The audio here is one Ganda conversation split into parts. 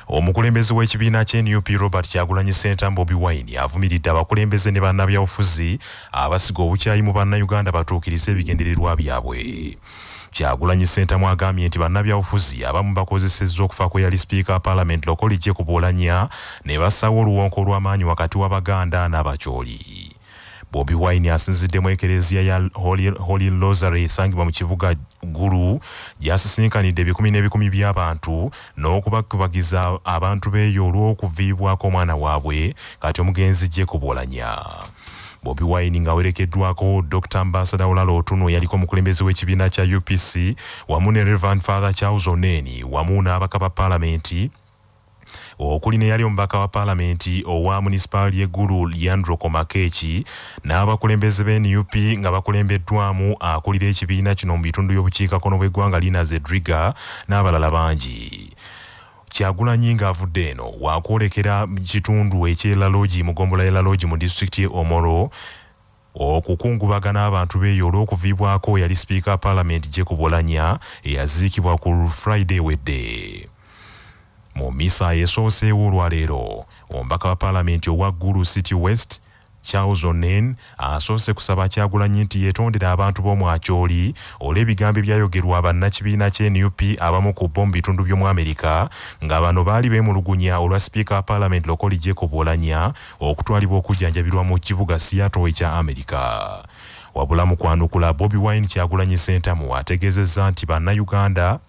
Omukulembeze w'ekibiina ky'NUP Robert Kyagulanyi ssentamu Bobi Wine avumiridde abakulembeze ne bannabyabufuzi abasiga obukyayi mu bannayuganda batuukirize ebigendererwa byabwe. Kyagulanyi ssentamu agambye nti bannabyabufuzi abamu bakozesezza okufa kwe yali sipiika Parliament Lokolijje ku Oulanyah ne bassawo oluwonko olw'amaanyi wakati w'Abaganda n'Abakyoli. Bobi Wine asinziddemu ekereziya ya Holy Rosary esangibwa mu kibuga Gulu gyasisinkanidde ebikumi n'ebikumi by'abantu n'okubakubagiza abantu beeyo olw'okuviibwako omwana waabwe kati omugenzi gye ku Oulanyah. Bobi Wine ng'awerekeddwako Dr. Ambassador Olalo Otuno yaliko omukulembeze w'ekibiina kya UPC wamu ne Reverend Father Charles Oneni wamu n'abaka ba Paalamenti okuli ne yali omubaka wa Paalamenti owa munisipali y'eggulu Leandro Komakechi n'abakulembeze b'NUP nga bakulembeddwamu akulira ekibiina kino mu bitundu by'obukiikakkono bw'eggwanga Lina Zedriga n'abalala bangi. Kyagulanyi ng'avudde eno waakwolekera mu kitundu eky'Elalogi mu ggombolola y'Elalogi mu disitulikiti y'Omoro okukungubagana abantu beeyo olw'okuviibwako yali sipiika Paalamenti gye ku Oulanyah eyaziikibwa ku Friday wedde. Mu misa esooseewo olwaleero omubaka wa Paalamenti owa Gulu City West Charles Onen asoose kusaba Kyagulanyi nti yeetondera abantu b'omwakyoli olw'ebigambo ebyayogerwa bannakibiina ky'NUP abamu ku bo mu bitundu by'omu Amerika nga bano baali beemulugunya olwa sipiika wa Paalamenti Lokolijje ku Oulanyah okutwalibwa okujjanjabirwa mu kibuga Seattle ekya Amerika. Wabula mu kwanukula Bobi Wine Kyagulanyi ssentamu ategeezezza nti bannayuganda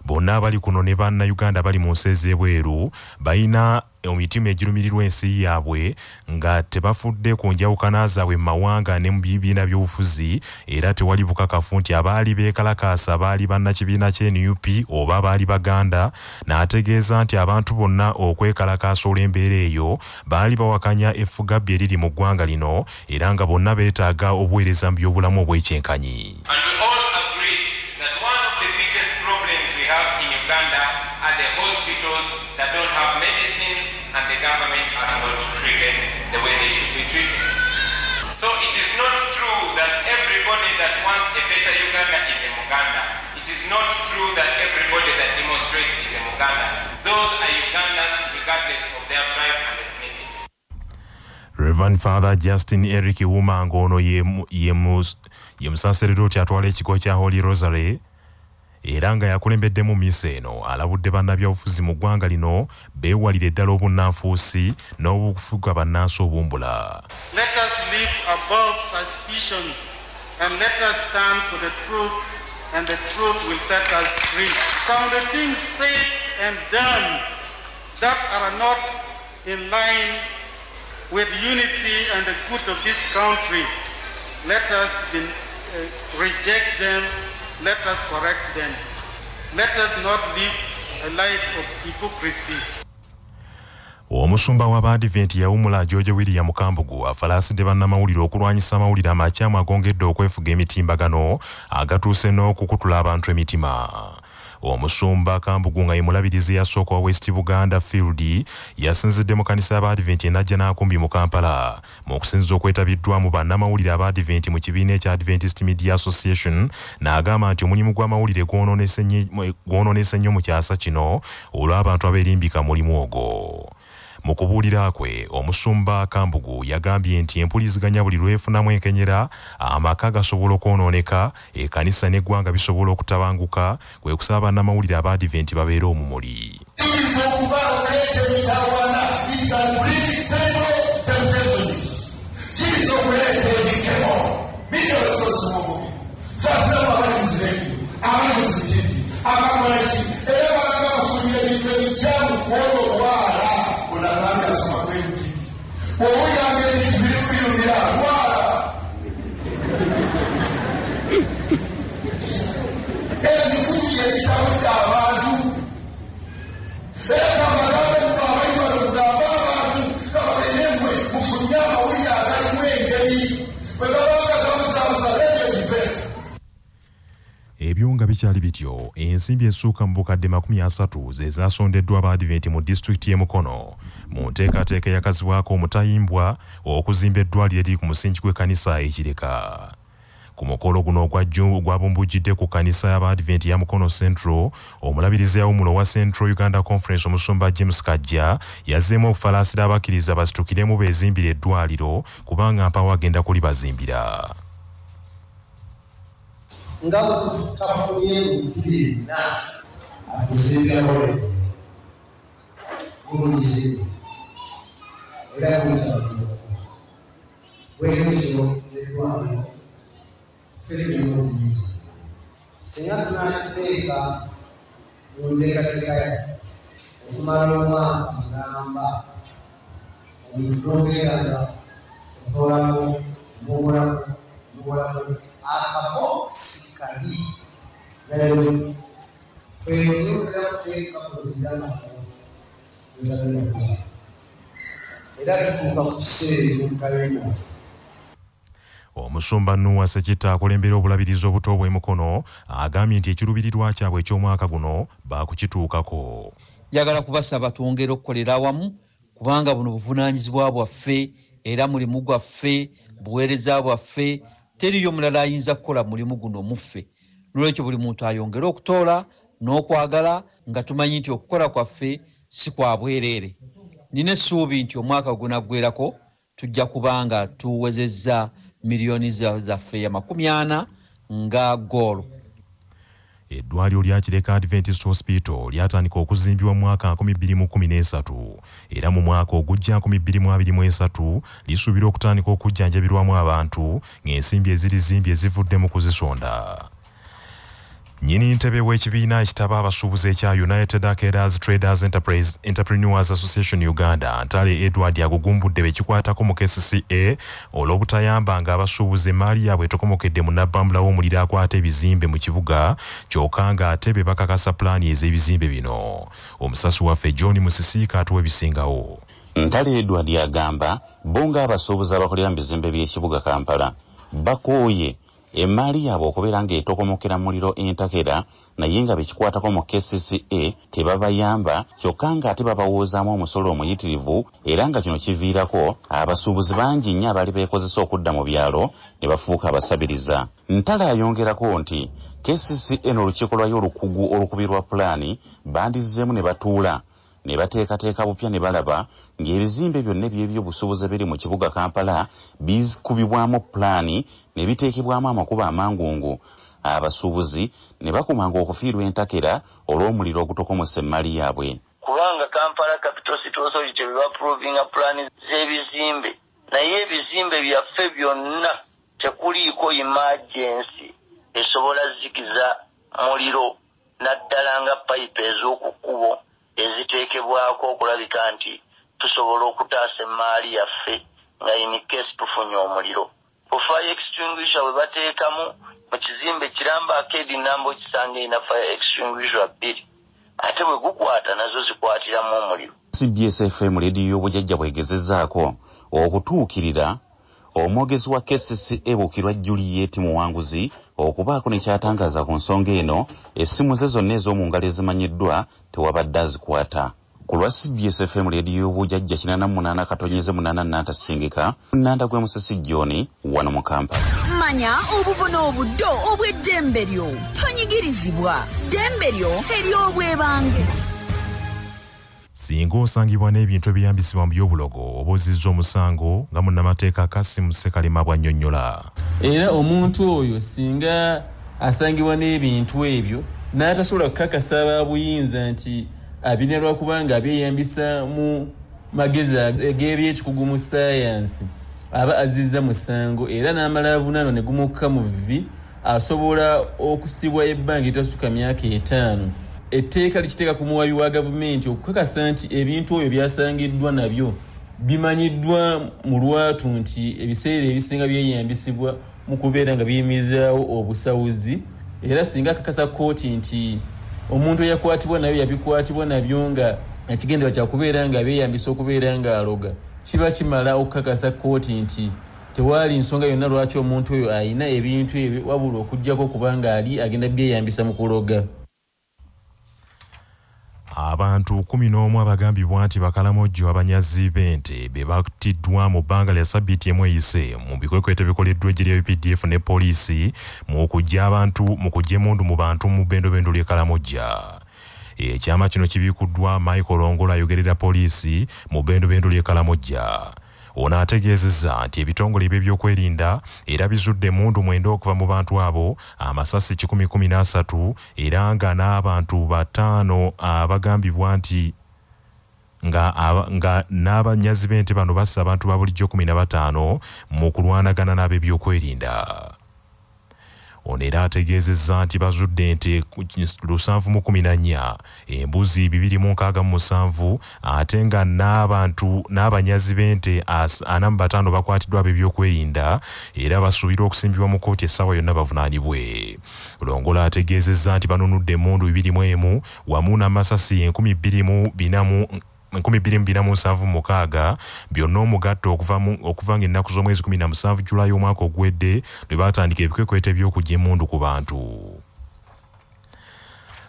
bonna abali kuno ne bannayuganda bali mu nsi ez'ebweru balina emitima egirumirirwa ensi yaabwe nga tebafudde ku njawukana zaabwe mu mawanga ne mu bibiina by'obufuzi era tewali bukakafu nti abaali beekalakaasa baali bannakibiina ky'NUP oba baali Baganda n'ategeeza nti abantu bonna okwekalakaasa olw'embeera eyo baali bawakanya effugabbi eriri mu ggwanga lino era nga bonna beetaaga obuweereza mu by'obulamu obw'ekyenkanyi. Are the hospitals that don't have medicines and the government are not treated the way they should be treated. So it is not true that everybody that wants a better Uganda is a Muganda. It is not true that everybody that demonstrates is a Muganda. Those are Ugandans regardless of their tribe and ethnicity. Reverend Father Justin Eric Wumango ono ye musaseredoti atwala ekigo kya Holy Rosary era nga yakulembeddemu misa eno alabudde bannabyabufuzi mu ggwanga lino beewalire eddala obunnanfuusi n'obufuga bannansi obumbula. Let us live above suspicion and let us stand for the truth and the truth will set us free. Some of the things said and done that are not in line with unity and the good of this country, let us reject them. Let us correct them. Let us not live a life of hypocrisy. Omusumba w'Abadiventi yawumula George William Kambugu afalaaside bannamawulire okulwanyisa amawulire amakyamu agongedde okwefuga emitimbagano agatuuse n'okukutula abantu emitima. Omusumba Kambugu nga ye mulabirizi yasooka wa West Buganda Field yasinzidde mu kanisa y'Abadiventi enajja n'akumbi mu Kampala mu kusinziza okwetabiddwamu bannamawulire Abadiventi mu kibiina ekya Adventist Media Association n'agamba nti omulimu gw'amawulire gwonoonese nnyo mu kyasa kino olw'abantu abeerimbika mulimu ogwo. Mu kubuulira kwe omusumba Kambugu yagambye nti empuliziganya buli lwefunamu enkenyera amaka gasobola okwonooneka ekkanisa n'eggwanga bisobola okutabanguka kwe kusaba bannamawulire Abadiventi babeere omumuli. Ebyonga bikyali bityo, ensimbi essuuka mu bukadde 30 ze zaasondeddwa Abadiventi mu disitulikiti y'e Mukono mu nteekateeka yakazibwako omutayimbwa okuzimba eddwaliro eriri ku musingi gw'ekkanisa ekireka. Ku mukolo guno gwabumbujjidde ku kkanisa y'Abadiventi ya Mukono Central, omulabirizi awumulo wa Central Uganda Conference omusumba James Kajja yazzeemu okufalaasira abakkiriza basitukiremu beezimbira eddwaliro kubanga mpawo agenda kulibazimbira. Nga kafunye mutiri na atuzimbira koleji kumulizi era kumulizi wekyo eddwaliro firimu n'obuyizi singa tunakiteeka mu nteekateeka yaffe okumala omwaka mulamba omuntu n'obeeranga otolamu mubulamu akabokisi kali naye fennyumba yaffe kakoziddanako etagenda era tutuuka ku kiseera ekyokukayimu. Omusumba Nuwa Sekita akulembera obulabirizi obuto bw'e Mukono agambye nti ekiruubirirwa kyabwe eky'omwaka guno baakukituukako. Njagala kubasaba twongere okukolera awamu kubanga buno buvunaanyizibwa bwaffe era mulimu gwaffe, buweereza bwaffe, teriyo mulala ayinza kukola mulimu guno muffe. N'olwekyo buli muntu ayongere okutoola n'okwagala nga tumanyi nti okukola kwaffe si kwa bwereere. Nina essuubi nti omwaka gunaggweerako tujja kubanga tuwezezza miliyoni zaffe ya 40 nga goolo. Eddwaliro lya Kireka Adventist Hospital lyatandika okuzimbibwa mu mwaka 2013 era mu mwaka ogujja 2023 lisuubira okutandika okujjanjabirwamu abantu ng'ensimbi ezirizimbye zivudde mu kuzisonda. Nnyini ntebe w'ekibiina ekitaba abasuubuzi ekya United Arcaders Traders Entrepreneurs Association Uganda Ntale Edward agugumbudde bekikwatako mu KCCA olw'obutayamba nga abasuubuzi emaali yaabwe etokomokedde mu nnabbambula w'omuliro akwata ebizimbe mu kibuga kyokka ng'ate be bakakasa pulaani ez'ebizimbe bino. Omusasi waffe John Musisiika atuwa ebisingawo. Ntale Edward agamba bo ng'abasuubuzi abakolera mu bizimbe by'ekibuga Kampala bakooye emaali yaabwe okubeera ng'etokomokera muliro entakera naye nga bekikwatako mu KCCA tebabayamba kyokka ng'ate babawoozaamu omusolo omuyitirivu era nga kino kiviirako abasuubuzi bangi nnyo abaali beekozesa okudda mu byalo ne bafuuka abasabiriza. Ntale ayongerako nti KCCA n'olukiiko lwayo olukugu olukubirwa pulaani bandizzeemu ne batuula ne bateekateeka bupya ne balaba ng'ebizimbe byonna eby'ebyobusuubuzi biri mu kibuga Kampala bikubibwamu pulaani ne biteekebwamu amakubo amangungu. Abasuubuzi ne bakumanga okufiirwa entakera olw'omuliro ogutokomose emaali yaabwe. Kubanga Kampala Capital City Authority bapprovinga pulaani z'ebizimbe naye ebizimbe byaffe byonna tekuliiko emergency esobola zikiza muliro naddala nga payipu ez'oku kkubo eziteekebwako okulabika nti tusobola okutaasa emaali yaffe nga in case tufunye omuliro. Fire extinguisher bwe bateekamu mu kizimbe kiramba Arcade namba okisanga ina fire extinguisher 2 ate bwe gukwata nazo zikwatiramu omuliro. CBS FM leediyo y'obujjajja bwegezezzaako okutuukirira omwogezi wa KCCA Bukirwa Juliet Muwanguzi okubaako ne kyatangaaza ku nsonga eno essimu ze zonna ez'omu ngalo ezimanyiddwa tewabadde azikwata. Ku lwa CBS FM leediyo y'obujjajja 88 Singika Nnanda gwe Musisi John wano mu Kampala. Manya obuvuna obuddo obw'eddembe lyo tonyigirizibwa ddembe lyo ery'obwebange. Singa osangibwa n'ebintu ebiyambisibwa mu by'obulogo oba ozizza omusango nga munnamateeka Kasimu Ssekalema bw'annyonnyola. Era omuntu oyo singa asangibwa n'ebintu ebyo n'atasobola kukakasa ababuyinza nti abina lwakubanga abyeyambisa mu magezi ag'ebyekikugu mu saayansi aba azizza musango era n'amala avunaano ne gumukka mu vvi asobola okusibwa ebbanga eritasuka myaka 5. Etteeka likiteeka ku muwabi wa gavumenti okukakasa nti ebintu oyo byasangiddwa nabyo bimanyiddwa mu lwatu nti ebiseera ebisinga byeyambisibwa mu kubeera nga biyimizaawo obusawuzi era singa akakasa kooti nti omuntu eyakwatibwa nabyo yabikwatibwa nabyo nga ekigendera kya kubeera nga beeyambisa okubeera nga aloga kiba kimala okukakasa kooti nti tewali nsonga yonna lwaki omuntu oyo ayina ebintu ebyo wabula okujjako kubanga ali agenda byeyambisa mu kuloga. Abantu 11 abagambibwa nti bakalamojjo abanyazi b'ente be battiddwa mu bbanga lya ssabbiiti emu eyise mu bikwekweto bikoleddwa eggye lya UPDF ne poliisi mu kujja emmundu mu bantu mu bbendobendo ly'e Kalamojja. Ekyama kino kibiikuddwa Michael Longola ayogerera poliisi mu bbendobendo ly'e Kalamojja. Ono ategeezezza nti ebitongole by'ebyokwerinda era bizudde emmundu 9 okuva mu bantu abo, amasasi 113 era nga n'abantu 5 abagambibwa nti nga n'abanyazi b'ente bano bassa abantu ba bulijjo 15 mu kulwanagana n'ab'ebyokwerinda. Ono era ategeezezza nti bazudde ente 714, embuzi 267 ate nga n'abanyazi b'ente 45 bakwatiddwa ab'ebyokwerinda era basuubirwa okusimbibwa mu kkooti essaawa yonna bavunaanibwe. Longola ategeezezza nti banunudde emmundu 21 wamu n'amasasi 2276 byonna omugatto okuva ng'ennaku z'omwezi 17 Julayi omwaka ogwedde lwe baatandika ebikwekweto eby'okujja emmundu ku bantu.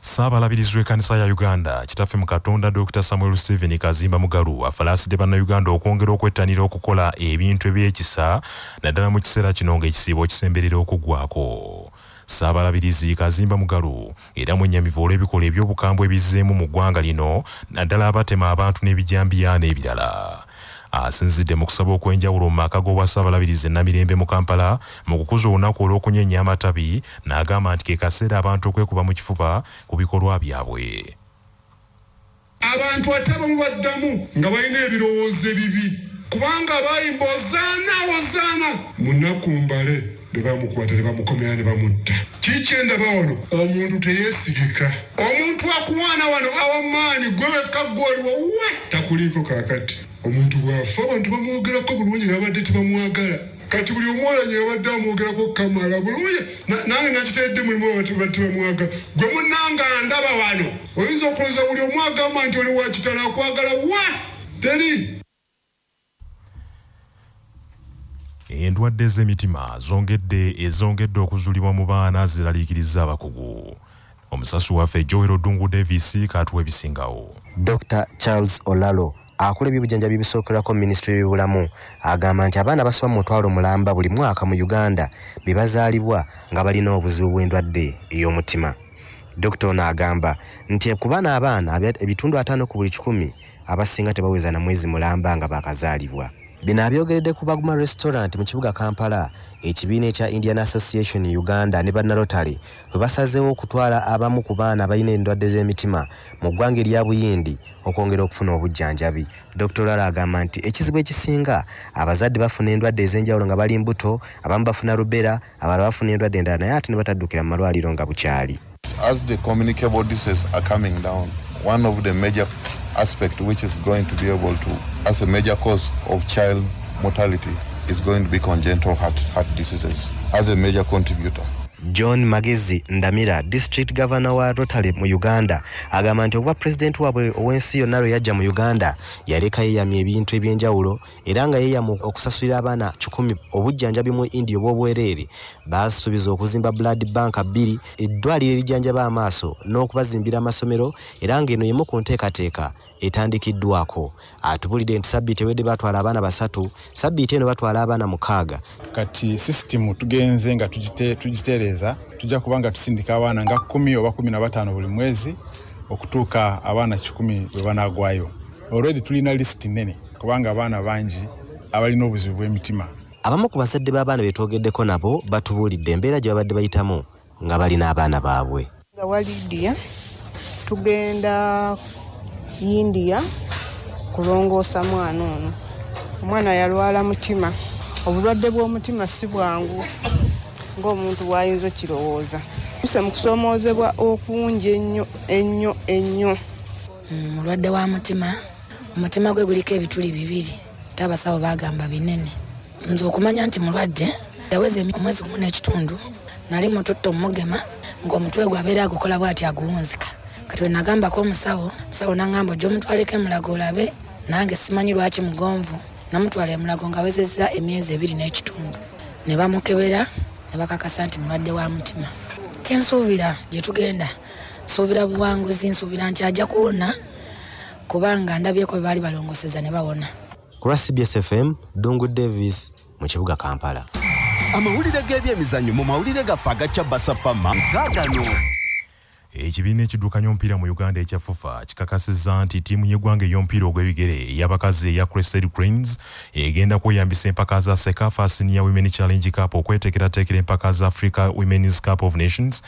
Ssaabalabirizi w'ekkanisa ya Uganda kitaffe mu Katonda Dr. Samuel Steven Kazimba Mugalu afalaaside bannayuganda okwongera okwettanira okukola ebintu ebyekisa naddala mu kiseera kino ng'ekisiibo kisemberera okuggwaako. Ssaabalabirizi Kazimba Mugalu era mwennyamivu olw'ebikolwa eby'obukambwe ebizzeemu mu ggwanga lino naddala abatema abantu n'ebijambiya n'ebirala. Asinzidde mu kusaba okwenjawulo mu maka g'obwasaabalabirizi Namirembe mu Kampala mu kukuza olunaku olw'okunyeenya amatabi n'agamba nti ke kaseera abantu okwekuba mu kifuba ku bikolwa byabwe. Abantu atabamu baddamu nga balina ebirowoozo ebibi kubanga bayimba ozaana munaku mbale bebamukwata ne bamukomera ne bamutta. Kikyenda bawano omuntu teyeesigika. Omuntu akuwaana wano awamaanyi gwe wekkaggwaliwo we takuliiko kaakati. Omuntu bw'afa abantu bamwogerako bulungi nabadde tebamwagala. Kati buli omwolanyi abadde amwogerako kamala bulungi nange nakiteedde mulimu abatu bamwagala. Gwe munnanga ndaba wano oyinza okulowooza buli omwagamba nti oli wakitala akwagala wa teri. Endwadde z'emitima ezongedde okuzuulibwa mu baana ziraliikiriza abakugu. Omusasi waffe Joel Dungu Davis katuwa ebisingawo. Dr. Charles Olalo akola eby'obujjanjabi bisookerwako minisitule y'ebyobulamu agamba nti abaana basoba mu 1,000 buli mwaka mu Uganda be bazaalibwa nga balina obuzibu bw'endwadde ey'omutima. Dr. ono agamba nti ku baana abaana ebitundu 5 ku buli 100 abasinga tebaweza na mwezi mulamba nga bakazaalibwa. Bino abyogeredde ku Baguma Restaurant mu kibuga Kampala, ekibiina ekya Indian Association Uganda ne Bannarotary lwe basazeewo okutwala abamu ku baana balina endwadde z'emitima mu ggwanga erya Buyindi okwongera okufuna obujjanjabi. Dr. Lara agamba nti ekizibu ekisinga abazadde bafuna endwadde ez'enjawulo nga bali mbuto, abamu bafuna rubera, abalala bafuna endwadde endala naye ate ne bataddukira mu malwaliro nga bukyali. As the communicable diseases are coming down, one of the major aspect which is going to be able to, as a major cause of child mortality, is going to be congenital heart diseases as a major contributor. John Magezi Ndamira, District Governor wa Rotary mu Uganda, agamba nti okuva President wabwe ow'ensi yonna lwe yajja mu Uganda yaleka yeeyamya ebintu eby'enjawulo era nga yeeyamya okusasulira abaana 10 obujjanjabi mu India obw'obwereere. Baasuubiza okuzimba blood bank 2, eddwaliro erijjanjaba amaaso n'okubazimbira amasomero era ng'eno yemu ku nteekateeka etandikiddwako. Atubulidde nti sabbiiti ewedde batwala abaana 3, sabbiiti eno batwala abaana 6. Kati system tugenze nga tugitereza tujja kubanga tusindika abaana nga 10 oba 15 buli mwezi okutuuka abaana 10 bwe banagwayo. Already tulina list nene kubanga abaana bangi abalina obuzibu bw'emitima. Abamu ku bazadde b'abaana betwogeddeko nabo batubulidde embeera gye babadde bayitamu nga balina abaana baabwe. Nga walidia tugenda India kulongoosa mwana ono. Omwana yalwala mutima. Obulwadde bw'omutima si bwangu ng'omuntu bw'ayinza okirowooza. Tuse mu kusoomoozebwa okungi ennyo. Mulwadde wa mutima, omutima gwe guliko ebituli 2, abasawo bagamba binene. Nze okumanya nti mulwadde yaweza omwezi 1 n'ekitundu, nali mututto mugema ng'omutwe gwe abeera agukola bw'ati aguwunzika. Kati bwe nagambako omusawo n'angamba ojja omutwaleko emulago olabe, nange simanyi lwaki mugonvu. namutwala emulago ng'awezezza emyezi 2 n'ekitundu ne bamukebera ne bakakasa nti mulwadde wa mutima. Kyensuubira gye tugenda nsuubira buwanguzi, nsuubira nti ajja kuwona kubanga ndabyeko bwe baali balongoseza ne bawona. Ku lwa CBS FM, Dungu Davis mu kibuga Kampala. Amawulire g'ebyemizannyo mu mawulire gaffe agaca basafama gaagano. Ekibiina ekiddukanya omupiira mu Uganda ekya FUFA kikakasizza nti ttiimu y'eggwanga ey'omupiira ogw'ebigere ey'abakazi eya Crested Cranes egenda kweyambisa empaka za Sekafa Senior Women Challenge Cup okweteekerateekera empaka za Africa Women's Cup of Nations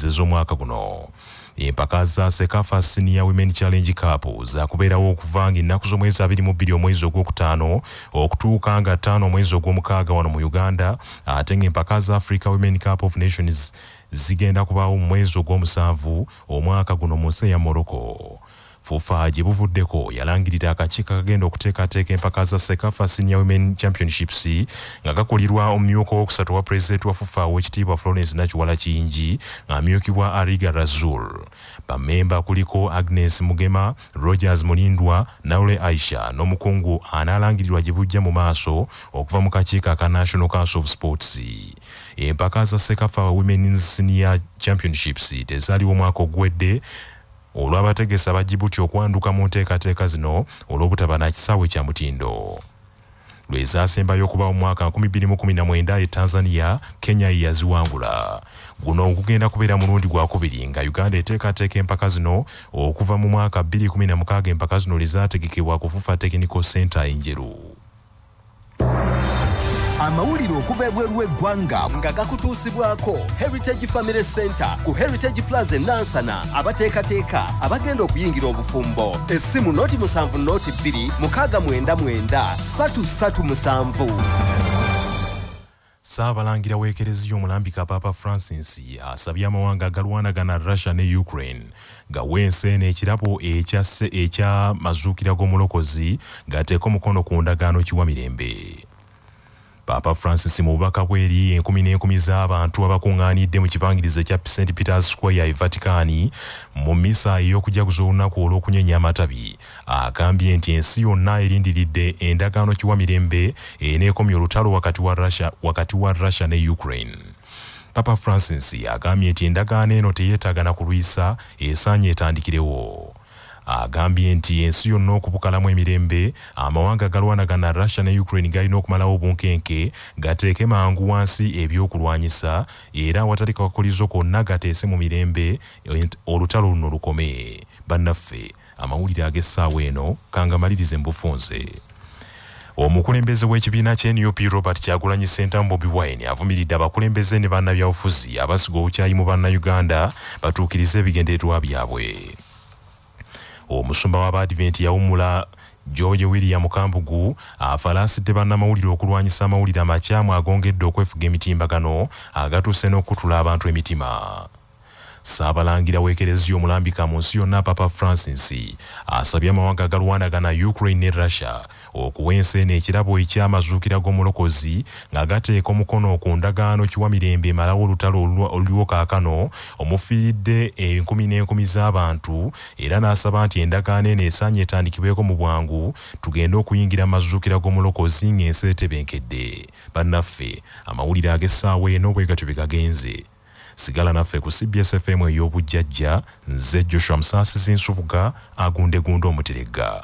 ez'omwaka guno. Empaka za Sekafa Senior Women Challenge Cup zakubeerawo okuva ng'ennaku z'omwezi 22 omwezi ogwokutaano okutuuka nga 5 omwezi ogw'omukaaga wano mu Uganda, ate ng'empaka za Africa Women Cup of Nations zigenda kubaawo mu mwezi ogw'omusanvu omwaka guno mu nsi ya Morocco. FUFA gye buvuddeko yalangirira akakiiko akagenda okuteekateeka empaka za Sekafa Senior Women Championships nga gakulirwa omumyuka ow'okusatu wa pulezidenti wa FUFA ow'ekitiibwa Florence Nakiwala Kiyingi ng'amyukibwa Ariga Razul. Bammemba kuliko Agnes Mugema, Rogers Mulindwa, Naule Aisha n'omukungu anaalangirirwa gye bujja mu maaso okuva mu kakiiko aka National Council of Sports. Empaka za Sekafa Women's Senior Championships tezaaliwo omwaka ogwedde olw'abategesa ba Djibouti okwanduka mu nteekateeka zino olw'obutaba na kisaawe kya mutindo. Lwezaasembayo okuba mu mwaka 2019 Tanzania, Kenya yaziwangula. Guno gugenda kubeera mulundi gwakubiri nga Uganda eteekateeka empaka zino okuva mu mwaka 2016 empaka zino lezaategekebwa ku FUFA Technical Center enjeru. Amawulire okuva ebweru w'eggwanga nga gakutuusibwako Heritage Family Center ku Heritage Plaza Nansana abateekateeka abagenda okuyingira obufumbo. Essimu noti 7 noti 2 699 337. Saabalangira w'ekereziya omulambika Papa Francis asabye amawanga agalwanagana Russia ne Ukraine gawe enseene ekirabo ekya mazuukira g'omulokozi gateeka omukono ku ndagaano kiwa mirembe. Papa Francis mu bubaka bw'eri 10,000 z'abantu abakuŋŋaanidde mu kibangirizi kya St. Peter's Square Vatican mu misa ey'okujaguza olunaku olw'okunyenya amatabi agambye nti ensi yonna erindiridde endagaano kiwa mirembe eneekomya olutalo wakati wa Russia ne Ukraine. Papa Francis agambye nti endagaano eno teyeetaaga na kulwisa, esaanye etandikirewo. Agambye nti ensi yonna okubukalamu emirembe, amawanga agalwanagana Russia ne Ukraine galina okumalawo obunkenke gateeke mangu wansi ebyokulwanyisa era awatali kakulizo konna gateese mu mirembe olutalo luno lukome. Bannaffe, amawulire ag'essaawa eno kangamalirize mbufunze. Omukulembeze w'ekibiina ky'NUP Robert Kyagulanyi ssentamu Bobi Wine avumiridde abakulembeze ne bannabyabufuzi abasiga obukyayi mu bannayuganda batuukirize ebigendererwa byabwe. Omusumba w'Abadiventi yawummula George William Kambugu afalaasidde bannamawulire okulwanyisa amawulire amakyamu agongedde okwefuga emitimbagano agatuuse n'okutula abantu emitima. Saabalangira w'ekereziya omulambika mu nsi yonna Papa Francis asabye amawanga agalwanagana Ukraine ne Russia okuwa enseene ekirabo eky'amazuukira g'omulokozi nga gateeka omukono ku ndagaano kiwa mirembe emalawo olutalo oluliwo kaakano omufiiridde 10,000 z'abantu era n'asaba nti endagaano eno esaanye etandikibweko mu bwangu tugende okuyingira amazuukira g'omulokozi ng'ensi etebenkedde. Bannaffe, amawulire ag'essaawa eno bwe gatyo gagenze. Sigala naffe ku CBS FM ey'obujjajja, nze Joshua Musaasizi Nsubuga agundegunda omuteregga.